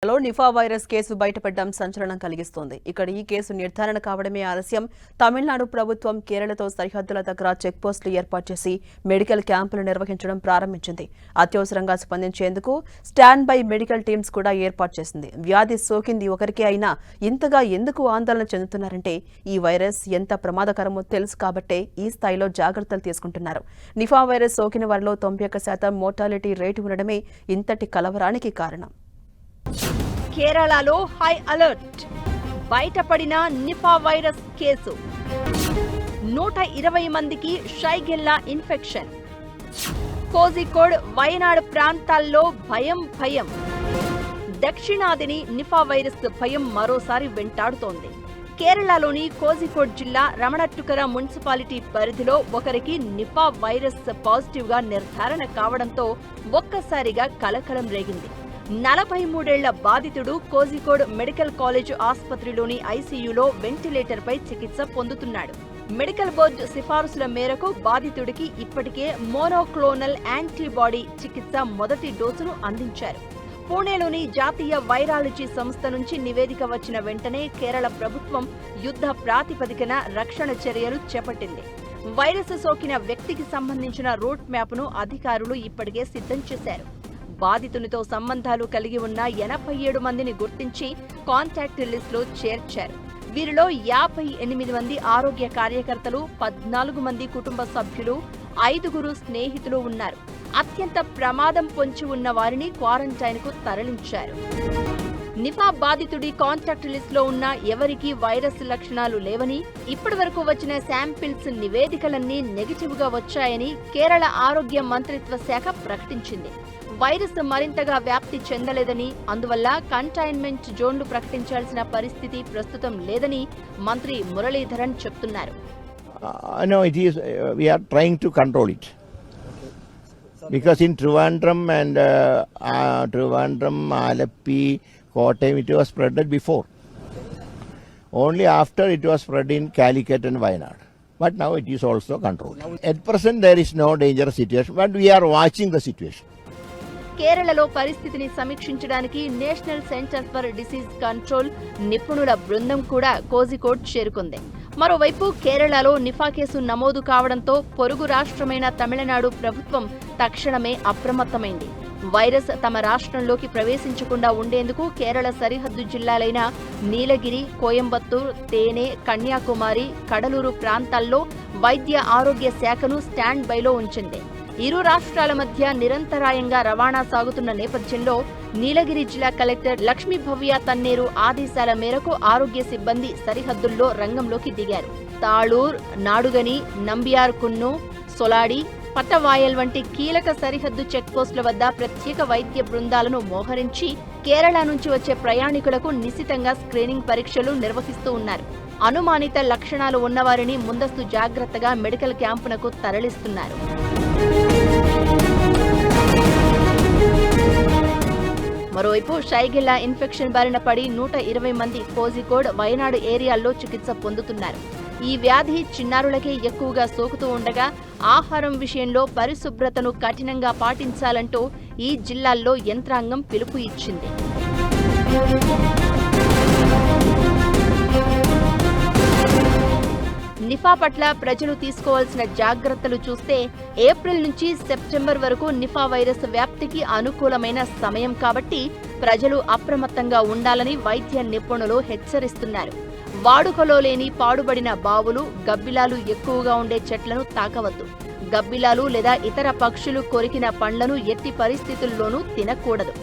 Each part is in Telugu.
లో నిఫా వైరస్ కేసు బయటపడడం సంచలనం కలిగిస్తోంది. ఇక్కడ ఈ కేసు నిర్ధారణ కావడమే ఆలస్యం. తమిళనాడు ప్రభుత్వం కేరళతో సరిహద్దుల దగ్గర చెక్ పోస్టులు ఏర్పాటు చేసి మెడికల్ క్యాంపులు నిర్వహించడం ప్రారంభించింది. అత్యవసరంగా స్పందించేందుకు స్టాండ్ బై మెడికల్ టీమ్స్ కూడా ఏర్పాటు చేసింది. వ్యాధి సోకింది ఒకరికే అయినా ఇంతగా ఎందుకు ఆందోళన చెందుతున్నారంటే ఈ వైరస్ ఎంత ప్రమాదకరమో తెలుసు కాబట్టే ఈ స్థాయిలో జాగ్రత్తలు తీసుకుంటున్నారు. నిఫా వైరస్ సోకిన వారిలో 91% మోర్టాలిటీ రేటు ఉండడమే ఇంతటి కలవరానికి కారణం. కేరళలో హై అలర్ట్. బయటపడిన నిఫా వైరస్ కేసు. 120 మందికి షైగెల్లా ఇన్ఫెక్షన్. కోజికోడ్, వయనాడ్ ప్రాంతాల్లో భయం. దక్షిణాదిని నిఫా వైరస్ భయం మరోసారి వెంటాడుతోంది. కేరళలోని కోజికోడ్ జిల్లా రమణట్టుకర మున్సిపాలిటీ పరిధిలో ఒకరికి నిఫా వైరస్ పాజిటివ్ గా నిర్ధారణ కావడంతో ఒక్కసారిగా కలకలం రేగింది. 43 ఏళ్ల బాధితుడు కోజికోడ్ మెడికల్ కాలేజ్ ఆసుపత్రిలోని ఐసీయూలో వెంటిలేటర్ పై చికిత్స పొందుతున్నాడు. మెడికల్ బోర్డు సిఫారసుల మేరకు బాధితుడికి ఇప్పటికే మోనోక్లోనల్ యాంటీబాడీ చికిత్స మొదటి డోసును అందించారు. పూణేలోని జాతీయ వైరాలజీ సంస్థ నుంచి నివేదిక వచ్చిన వెంటనే కేరళ ప్రభుత్వం యుద్ధ ప్రాతిపదికన రక్షణ చర్యలు చేపట్టింది. వైరస్ సోకిన వ్యక్తికి సంబంధించిన రూట్ మ్యాప్ను అధికారులు ఇప్పటికే సిద్ధం చేశారు. బాధితునితో సంబంధాలు కలిగి ఉన్న 87 మందిని గుర్తించి కాంటాక్ట్ లిస్టులో చేర్చారు. వీరిలో 58 మంది ఆరోగ్య కార్యకర్తలు, 14 మంది కుటుంబ సభ్యులు, 5 స్నేహితులు ఉన్నారు. అత్యంత ప్రమాదం పొంచి ఉన్న వారిని క్వారంటైన్కు తరలించారు. నిఫా బాధితుడి కాంటాక్ట్ లిస్టులో ఉన్న ఎవరికీ వైరస్ లక్షణాలు లేవని, ఇప్పటి వరకు వచ్చిన శాంపిల్స్ నివేదికలన్నీ నెగిటివ్ గా వచ్చాయని కేరళ ఆరోగ్య మంత్రిత్వ శాఖ ప్రకటించింది. వైరస్ మరింతగా వ్యాప్తి చెందలేదని, అందువల్ల కంటైన్మెంట్ జోన్లు ప్రకటించాల్సిన పరిస్థితి ప్రస్తుతం లేదని మంత్రి మురళీధరన్ చెప్తున్నారు. No, it is. We are trying to control it. Because in Trivandrum and Alappi, Kottayam, it was spreaded before. Only after it was spread in Calicut and Wayanad. But now it is also controlled. At present there is no dangerous situation, but we are watching the situation. కేరళలో పరిస్థితిని సమీక్షించడానికి national centre for disease control నిపుణుల బృందం కూడా కోజికోడ్ చేరుకుంది. మరోవైపు కేరళలో నిఫా కేసు నమోదు కావడంతో పొరుగు రాష్ట్రమైన తమిళనాడు ప్రభుత్వం తక్షణమే అప్రమత్తమైంది. వైరస్ తమ రాష్ట్రంలోకి ప్రవేశించకుండా ఉండేందుకు కేరళ సరిహద్దు జిల్లాలైన నీలగిరి, కోయంబత్తూర్, తేనె, కన్యాకుమారి, కడలూరు ప్రాంతాల్లో వైద్య ఆరోగ్య శాఖను స్టాండ్ బైలో ఉంచింది. ఇరు రాష్ట్రాల మధ్య నిరంతరాయంగా రవాణా సాగుతున్న నేపథ్యంలో నీలగిరి జిల్లా కలెక్టర్ లక్ష్మీ భవ్య తన్నేరు ఆదేశాల మేరకు ఆరోగ్య సిబ్బంది సరిహద్దుల్లో రంగంలోకి దిగారు. తాళూర్, నాడుగని, నంబియార్ కున్ను, సొలాడి, పట్టవాయల్ వంటి కీలక సరిహద్దు చెక్పోస్టుల వద్ద ప్రత్యేక వైద్య బృందాలను మోహరించి కేరళ నుంచి వచ్చే ప్రయాణికులకు నిశితంగా స్క్రీనింగ్ పరీక్షలు నిర్వహిస్తూ ఉన్నారు. అనుమానిత లక్షణాలు ఉన్నవారిని ముందస్తు జాగ్రత్తగా మెడికల్ క్యాంపునకు తరలిస్తున్నారు. మరోవైపు షైగెల్లా ఇన్ఫెక్షన్ బారిన పడి 120 మంది కోజికోడ్, వయనాడు ఏరియాల్లో చికిత్స పొందుతున్నారు. ఈ వ్యాధి చిన్నారులకే ఎక్కువగా సోకుతూ ఉండగా ఆహారం విషయంలో పరిశుభ్రతను కఠినంగా పాటించాలంటూ ఈ జిల్లాల్లో యంత్రాంగం పిలుపు ఇచ్చింది. నిఫా పట్ల ప్రజలు తీసుకోవాల్సిన జాగ్రత్తలు చూస్తే ఏప్రిల్ నుంచి సెప్టెంబర్ వరకు నిఫా వైరస్ వ్యాప్తికి అనుకూలమైన సమయం కాబట్టి ప్రజలు అప్రమత్తంగా ఉండాలని వైద్య నిపుణులు హెచ్చరిస్తున్నారు. వాడుకలో లేని పాడుబడిన బావులు, గబ్బిలాలు ఎక్కువగా ఉండే చెట్లను తాకవద్దు. గబ్బిలాలు లేదా ఇతర పక్షులు కొరికిన పండ్లను ఎట్టి పరిస్థితుల్లోనూ తినకూడదు.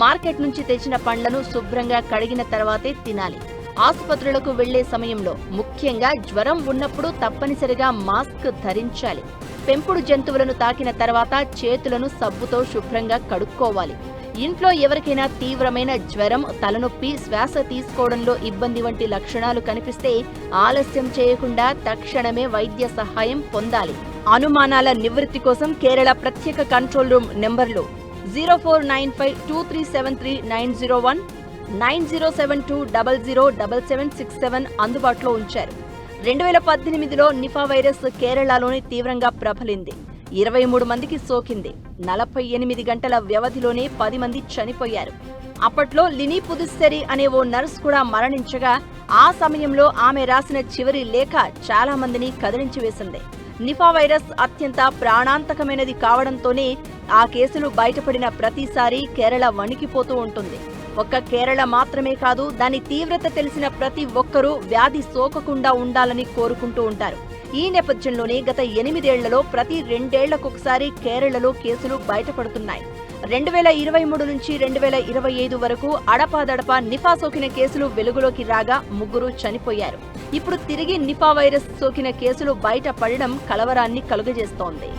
మార్కెట్ నుంచి తెచ్చిన పండ్లను శుభ్రంగా కడిగిన తర్వాతే తినాలి. ఆసుపత్రులకు వెళ్లే సమయంలో, ముఖ్యంగా జ్వరం ఉన్నప్పుడు తప్పనిసరిగా మాస్క్ ధరించాలి. పెంపుడు జంతువులను తాకిన తర్వాత చేతులను సబ్బుతో శుభ్రంగా కడుక్కోవాలి. ఇంట్లో ఎవరికైనా తీవ్రమైన జ్వరం, తలనొప్పి, శ్వాస తీసుకోవడంలో ఇబ్బంది వంటి లక్షణాలు కనిపిస్తే ఆలస్యం చేయకుండా తక్షణమే వైద్య సహాయం పొందాలి. అనుమానాల నివృత్తి కోసం కేరళ ప్రత్యేక కంట్రోల్ రూమ్ నెంబర్లు 049523739019 9072007767 అందుబాటులో ఉంచారు. 2018లో నిఫా వైరస్ కేరళలోని తీవ్రంగా ప్రబలింది. 23 మందికి సోకింది. 48 గంటల వ్యవధిలోనే 10 మంది చనిపోయారు. అప్పట్లో లిని పుదుస్సెరి అనే ఓ నర్స్ కూడా మరణించగా ఆ సమయంలో ఆమె రాసిన చివరి లేఖ చాలా మందిని కదిలించి వేసింది. నిఫా వైరస్ అత్యంత ప్రాణాంతకమైనది కావడంతోనే ఆ కేసులు బయటపడిన ప్రతిసారి కేరళ వణికిపోతూ ఉంటుంది. ఒక్క కేరళ మాత్రమే కాదు, దాని తీవ్రత తెలిసిన ప్రతి ఒక్కరూ వ్యాధి సోకకుండా ఉండాలని కోరుకుంటూ ఉంటారు. ఈ నేపథ్యంలోనే గత 8 ఏళ్లలో ప్రతి 2 ఏళ్లకొకసారి కేరళలో కేసులు బయటపడుతున్నాయి. 2023 నుంచి 2025 వరకు అడపాదడపా నిఫా సోకిన కేసులు వెలుగులోకి రాగా 3 చనిపోయారు. ఇప్పుడు తిరిగి నిఫా వైరస్ సోకిన కేసులు బయటపడడం కలవరాన్ని కలుగజేస్తోంది.